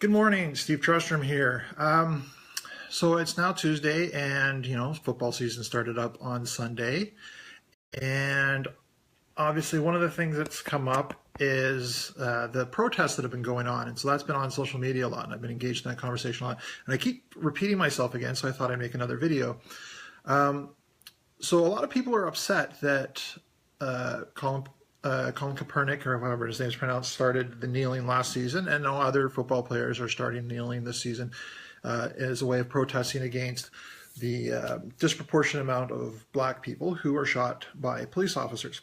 Good morning, Steve Trustrum here. So it's now Tuesday, and football season started up on Sunday. And obviously, one of the things that's come up is the protests that have been going on, and so that's been on social media a lot, and I've been engaged in that conversation a lot. And I keep repeating myself again, so I thought I'd make another video. So a lot of people are upset that Colin Kaepernick, or however his name is pronounced, started the kneeling last season, and no other football players are starting kneeling this season as a way of protesting against the disproportionate amount of black people who are shot by police officers.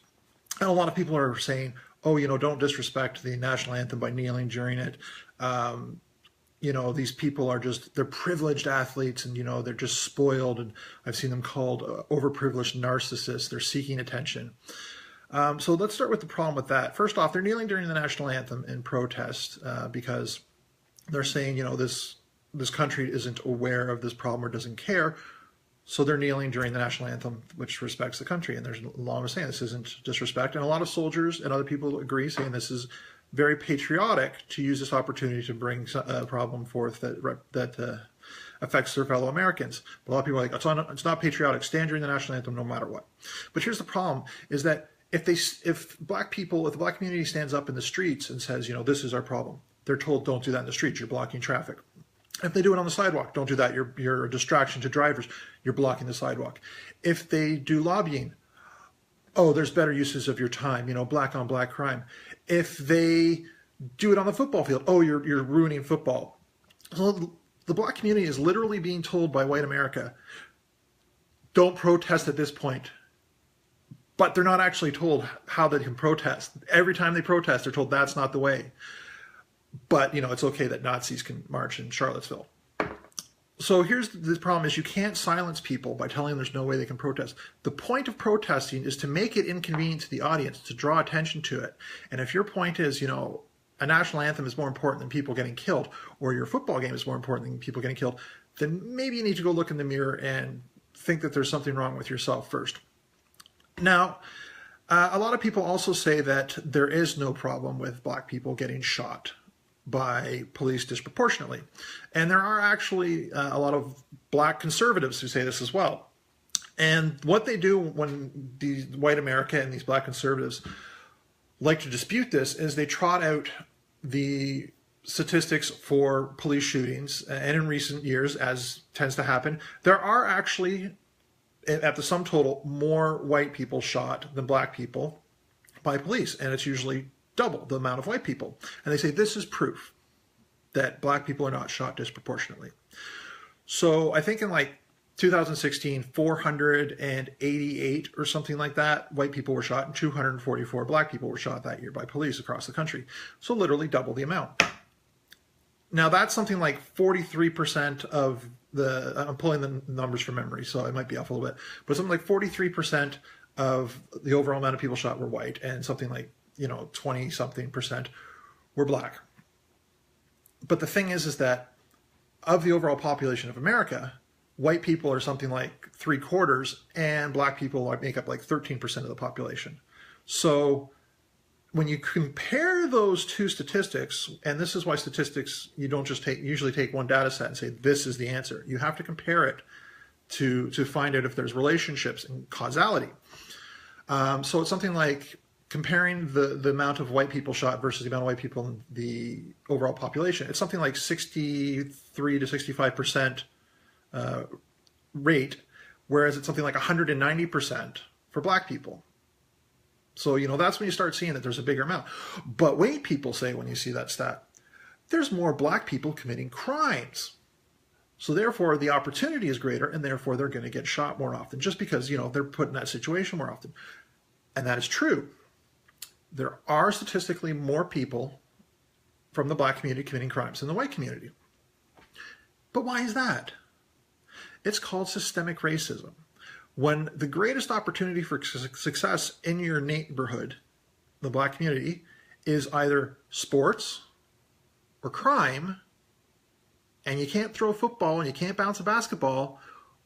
And a lot of people are saying, oh, don't disrespect the national anthem by kneeling during it. These people are they're privileged athletes, and, they're just spoiled. And I've seen them called overprivileged narcissists. They're seeking attention. So let's start with the problem with that. First off, they're kneeling during the national anthem in protest because they're saying, this country isn't aware of this problem or doesn't care. So they're kneeling during the national anthem, which respects the country. And there's a lot of saying this isn't disrespect. And a lot of soldiers and other people agree, saying this is very patriotic to use this opportunity to bring a problem forth that affects their fellow Americans. But a lot of people are like, it's not patriotic. Stand during the national anthem no matter what. But here's the problem, is that if the black community stands up in the streets and says, this is our problem, they're told, don't do that in the streets, you're blocking traffic. If they do it on the sidewalk, don't do that, you're a distraction to drivers, you're blocking the sidewalk. If they do lobbying, oh, there's better uses of your time, black on black crime. If they do it on the football field, oh, you're ruining football. So the black community is literally being told by white America, don't protest at this point. But they're not actually told how they can protest. Every time they protest, they're told that's not the way. But, it's okay that Nazis can march in Charlottesville. So here's the problem, is you can't silence people by telling them there's no way they can protest. The point of protesting is to make it inconvenient to the audience, to draw attention to it. And if your point is, a national anthem is more important than people getting killed, or your football game is more important than people getting killed, then maybe you need to go look in the mirror and think that there's something wrong with yourself first. Now, a lot of people also say that there is no problem with black people getting shot by police disproportionately. And there are actually a lot of black conservatives who say this as well. And what they do when these white America and these black conservatives like to dispute this is they trot out the statistics for police shootings. And in recent years, as tends to happen, there are actually, at the sum total, more white people shot than black people by police. And it's usually double the amount of white people. And they say this is proof that black people are not shot disproportionately. So I think in 2016, 488 or something like that, white people were shot, and 244 black people were shot that year by police across the country. So literally double the amount. Now that's something like 43% of I'm pulling the numbers from memory, so I might be off a little bit, but something like 43% of the overall amount of people shot were white, and something like 20-something% were black. But the thing is that of the overall population of America, white people are something like 3/4, and black people make up like 13% of the population. So when you compare those two statistics, and this is why statistics, you don't just usually take one data set and say, this is the answer. You have to compare it to find out if there's relationships and causality. So it's something like comparing the amount of white people shot versus the amount of white people in the overall population. It's something like 63 to 65% rate, whereas it's something like 190% for black people. So, that's when you start seeing that there's a bigger amount. But white people say, when you see that stat, there's more black people committing crimes. So therefore, the opportunity is greater, and therefore they're going to get shot more often, just because, they're put in that situation more often. And that is true. There are statistically more people from the black community committing crimes than the white community. But why is that? It's called systemic racism. When the greatest opportunity for success in your neighborhood, the black community, is either sports or crime, and you can't throw a football and you can't bounce a basketball,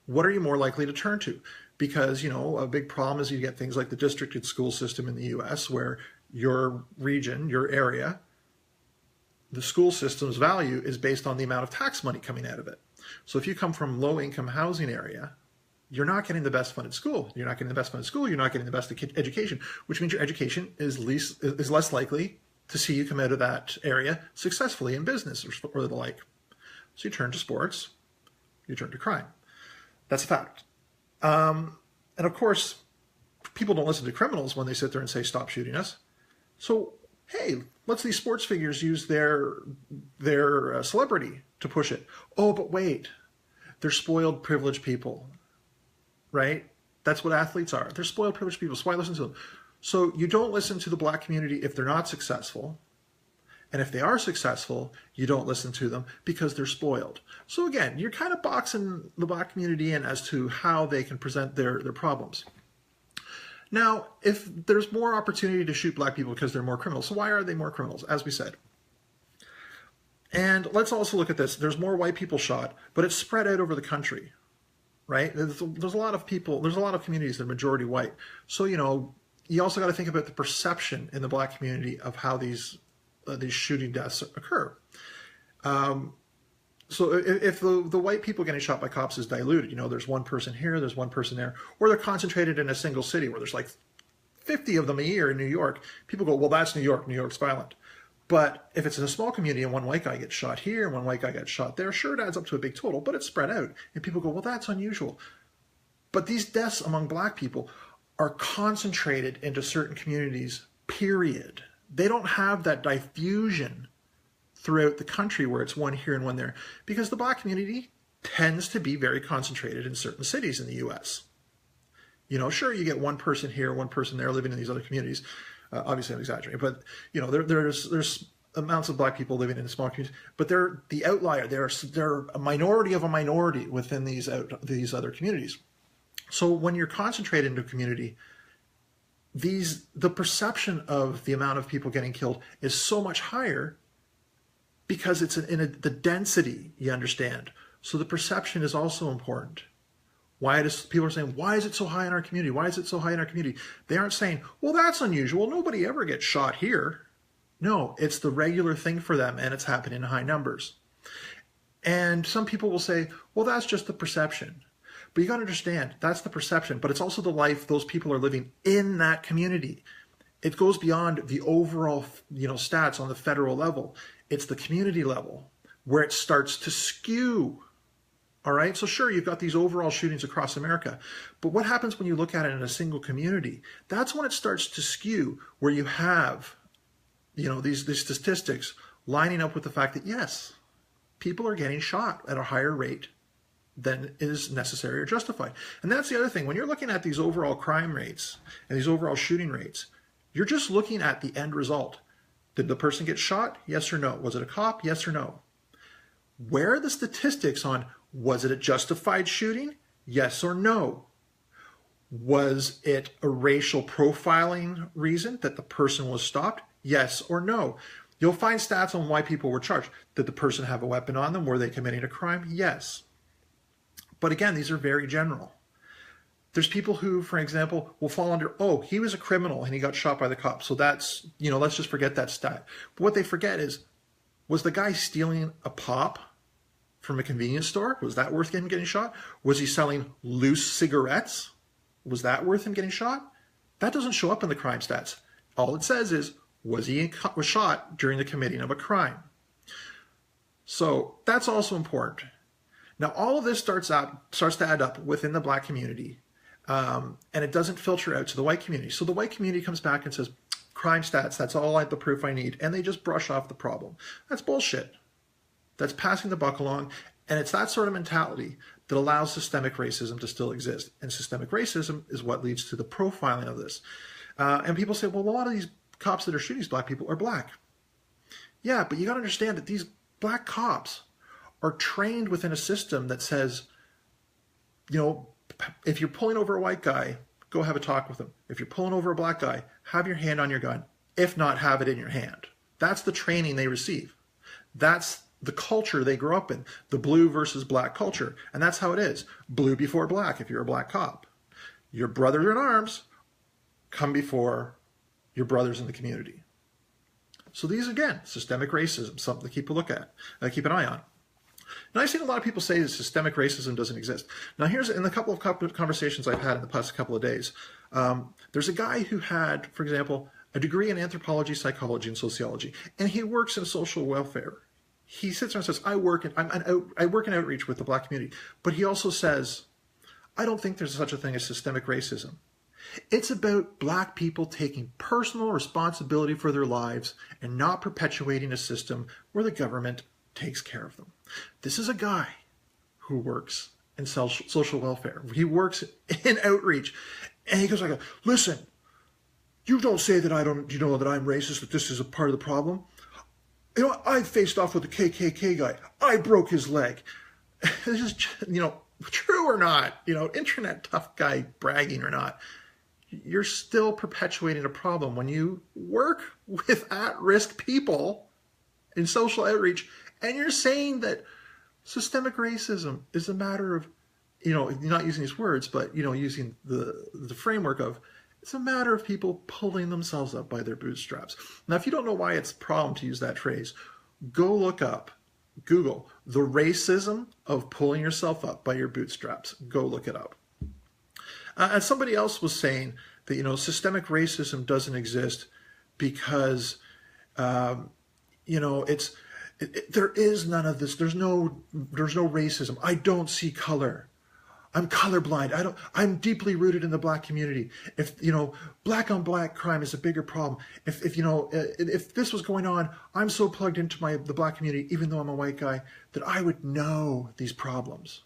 what are you more likely to turn to? Because, a big problem is you get things like the districted school system in the US, where your region, your area, the school system's value is based on the amount of tax money coming out of it. So if you come from low-income housing area, you're not getting the best funded school. You're not getting the best funded school. You're not getting the best education, which means your education is less likely to see you come out of that area successfully in business or the like. So you turn to sports, you turn to crime. That's a fact. And of course, people don't listen to criminals when they sit there and say, stop shooting us. So, hey, let's these sports figures use their celebrity to push it. Oh, but wait, they're spoiled, privileged people, right? That's what athletes are. They're spoiled, privileged people. So why listen to them? So you don't listen to the black community if they're not successful. And if they are successful, you don't listen to them because they're spoiled. So again, you're kind of boxing the black community in as to how they can present their problems. Now, if there's more opportunity to shoot black people because they're more criminals, so why are they more criminals, as we said? And let's also look at this. There's more white people shot, but it's spread out over the country, right? There's a lot of people, there's a lot of communities that are majority white. So, you know, you also got to think about the perception in the black community of how these shooting deaths occur. So if the white people getting shot by cops is diluted, you know, there's one person here, there's one person there, or they're concentrated in a single city where there's like 50 of them a year in New York, people go, well, that's New York. New York's violent. But if it's in a small community and one white guy gets shot here and one white guy gets shot there, sure, it adds up to a big total, but it's spread out. And people go, well, that's unusual. But these deaths among black people are concentrated into certain communities, period. They don't have that diffusion throughout the country where it's one here and one there, because the black community tends to be very concentrated in certain cities in the U.S. You know, sure, you get one person here, one person there living in these other communities. Obviously, I'm exaggerating, but you know, there's amounts of black people living in small communities, but they're the outlier. They're a minority of a minority within these other communities. So when you're concentrated into a community, the perception of the amount of people getting killed is so much higher because it's the density, you understand. So the perception is also important. People are saying, why is it so high in our community? Why is it so high in our community? They aren't saying, well, that's unusual. Nobody ever gets shot here. No, it's the regular thing for them, and it's happening in high numbers. And some people will say, well, that's just the perception. But you got to understand, that's the perception, but it's also the life those people are living in that community. It goes beyond the overall, stats on the federal level. It's the community level where it starts to skew. All right. So sure, you've got these overall shootings across America, but what happens when you look at it in a single community? That's when it starts to skew, where you have, these statistics lining up with the fact that yes, people are getting shot at a higher rate than is necessary or justified. And that's the other thing. When you're looking at these overall crime rates and these overall shooting rates, you're just looking at the end result. Did the person get shot? Yes or no? Was it a cop? Yes or no? Where are the statistics on, was it a justified shooting? Yes or no? Was it a racial profiling reason that the person was stopped? Yes or no? You'll find stats on why people were charged. Did the person have a weapon on them? Were they committing a crime? Yes. But again, these are very general. There's people who, for example, will fall under, oh, he was a criminal and he got shot by the cops. So that's, let's just forget that stat. But what they forget is, was the guy stealing a pop from a convenience store? Was that worth him getting shot? Was he selling loose cigarettes? Was that worth him getting shot? That doesn't show up in the crime stats. All it says is, was shot during the committing of a crime? So that's also important. Now, all of this starts to add up within the black community, and it doesn't filter out to the white community. So the white community comes back and says, crime stats, that's all the proof I need, and they just brush off the problem. That's bullshit. That's passing the buck along, and it's that sort of mentality that allows systemic racism to still exist. And systemic racism is what leads to the profiling of this. And people say, well, a lot of these cops that are shooting these black people are black. Yeah, but you got to understand that these black cops are trained within a system that says, if you're pulling over a white guy, go have a talk with him. If you're pulling over a black guy, have your hand on your gun. If not, have it in your hand. That's the training they receive. That's the culture they grow up in, the blue versus black culture. And that's how it is. Blue before black if you're a black cop. Your brothers in arms come before your brothers in the community. So these, again, systemic racism, something to keep a look at, keep an eye on. Now, I've seen a lot of people say that systemic racism doesn't exist. Now, here's in the couple of conversations I've had in the past couple of days. There's a guy who had, for example, a degree in anthropology, psychology, and sociology, and he works in social welfare. He sits there and says, I work in outreach with the Black community. But he also says, I don't think there's such a thing as systemic racism. It's about Black people taking personal responsibility for their lives and not perpetuating a system where the government takes care of them. This is a guy who works in social welfare. He works in outreach. And he goes like, listen, you don't say that that I'm racist, that this is a part of the problem. You know, I faced off with the KKK guy. I broke his leg. This is, true or not, internet tough guy bragging or not, you're still perpetuating a problem when you work with at-risk people in social outreach, and you're saying that systemic racism is a matter of, not using these words, but, using the framework of, it's a matter of people pulling themselves up by their bootstraps. Now, if you don't know why it's a problem to use that phrase, go look up, Google, the racism of pulling yourself up by your bootstraps. Go look it up. And somebody else was saying that, systemic racism doesn't exist because, there is none of this. There's no racism. I don't see color. I'm colorblind. I'm deeply rooted in the Black community. If, Black on Black crime is a bigger problem. If this was going on, I'm so plugged into the Black community, even though I'm a white guy, that I would know these problems.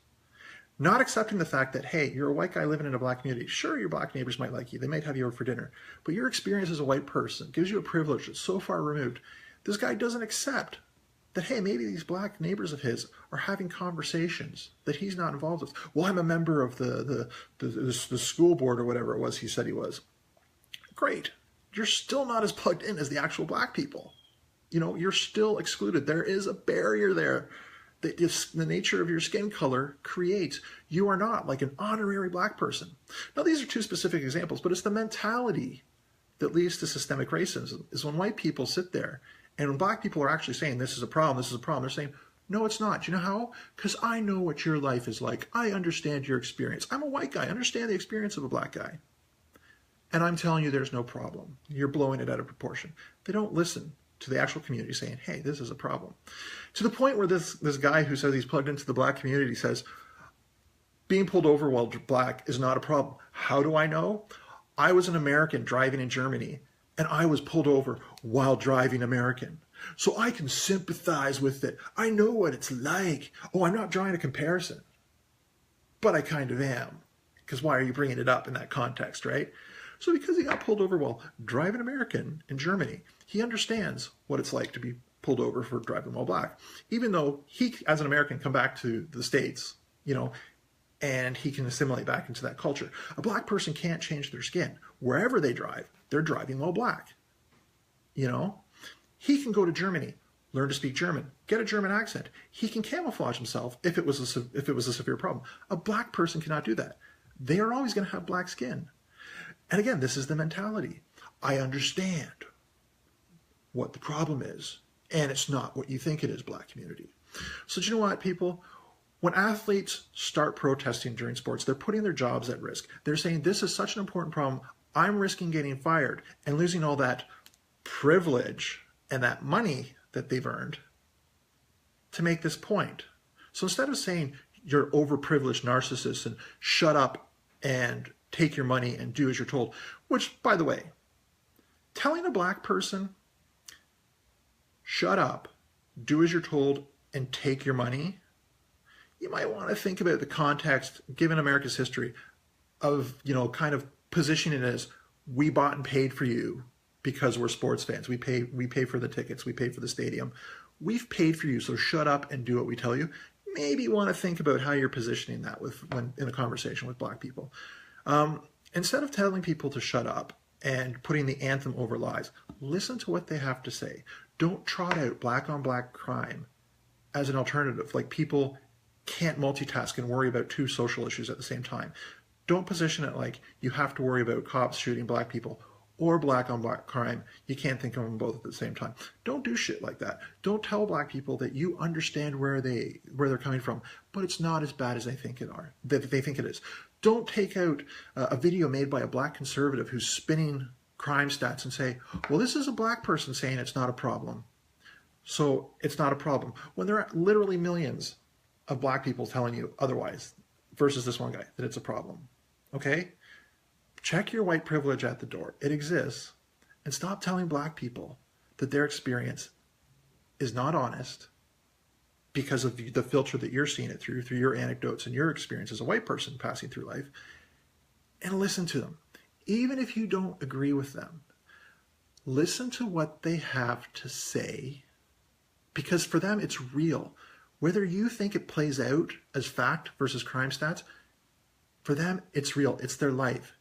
Not accepting the fact that, hey, you're a white guy living in a Black community. Sure, your Black neighbors might like you. They might have you over for dinner. But your experience as a white person gives you a privilege that's so far removed. This guy doesn't accept that, hey, maybe these Black neighbors of his are having conversations that he's not involved with. Well, I'm a member of the school board or whatever it was he said he was. Great. You're still not as plugged in as the actual Black people. You're still excluded. There is a barrier there that the nature of your skin color creates. You are not like an honorary Black person. Now, these are two specific examples, but it's the mentality that leads to systemic racism, is when white people sit there and when Black people are actually saying, this is a problem, they're saying, no, it's not. Do you know how? Because I know what your life is like. I understand your experience. I'm a white guy. I understand the experience of a Black guy. And I'm telling you there's no problem. You're blowing it out of proportion. They don't listen to the actual community saying, hey, this is a problem. To the point where this guy who says he's plugged into the Black community says, being pulled over while Black is not a problem. How do I know? I was an American driving in Germany, and I was pulled over while driving American. So I can sympathize with it. I know what it's like. Oh, I'm not drawing a comparison, but I kind of am. Because why are you bringing it up in that context, right? So because he got pulled over while driving American in Germany, he understands what it's like to be pulled over for driving while Black. Even though he, as an American, come back to the States, and he can assimilate back into that culture. A Black person can't change their skin. Wherever they drive, they're driving while Black. He can go to Germany, learn to speak German, get a German accent. He can camouflage himself if it was a severe problem. A Black person cannot do that. They are always going to have Black skin. And again, this is the mentality. I understand what the problem is, and it's not what you think it is, Black community. So do you know what, people? When athletes start protesting during sports, they're putting their jobs at risk. They're saying, this is such an important problem, I'm risking getting fired and losing all that privilege and that money that they've earned to make this point. So instead of saying you're overprivileged narcissist and shut up and take your money and do as you're told, which, by the way, telling a Black person, shut up, do as you're told, and take your money, you might want to think about the context, given America's history, of, kind of positioning it as, we bought and paid for you because we're sports fans. We pay for the tickets. We pay for the stadium. We've paid for you, so shut up and do what we tell you. Maybe you want to think about how you're positioning that when in a conversation with Black people. Instead of telling people to shut up and putting the anthem over lies, listen to what they have to say. Don't trot out Black on Black crime as an alternative, like people can't multitask and worry about two social issues at the same time. Don't position it like you have to worry about cops shooting Black people or black on black crime, you can't think of them both at the same time. Don't do shit like that. Don't tell black people that you understand where they're coming from, but it's not as bad as they think it is. Don't take out a video made by a black conservative who's spinning crime stats and say, well, this is a black person saying it's not a problem, so it's not a problem, when there are literally millions of black people telling you otherwise, versus this one guy that it's a problem. Okay? Check your white privilege at the door. It exists. And stop telling black people that their experience is not honest because of the filter that you're seeing it through your anecdotes and your experience as a white person passing through life. And listen to them. Even if you don't agree with them, listen to what they have to say, because for them it's real. Whether you think it plays out as fact versus crime stats, for them it's real. It's their life.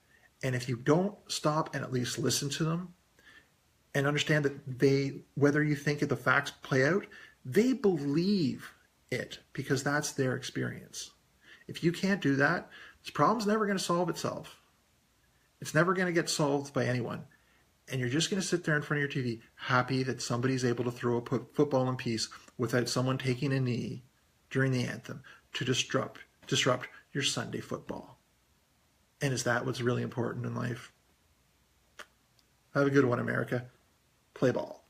And if you don't stop and at least listen to them and understand that whether you think the facts play out, they believe it because that's their experience. If you can't do that, this problem's never going to solve itself. It's never going to get solved by anyone. And you're just going to sit there in front of your TV happy that somebody's able to throw a football in peace without someone taking a knee during the anthem to disrupt your Sunday football. And is that what's really important in life? Have a good one, America. Play ball.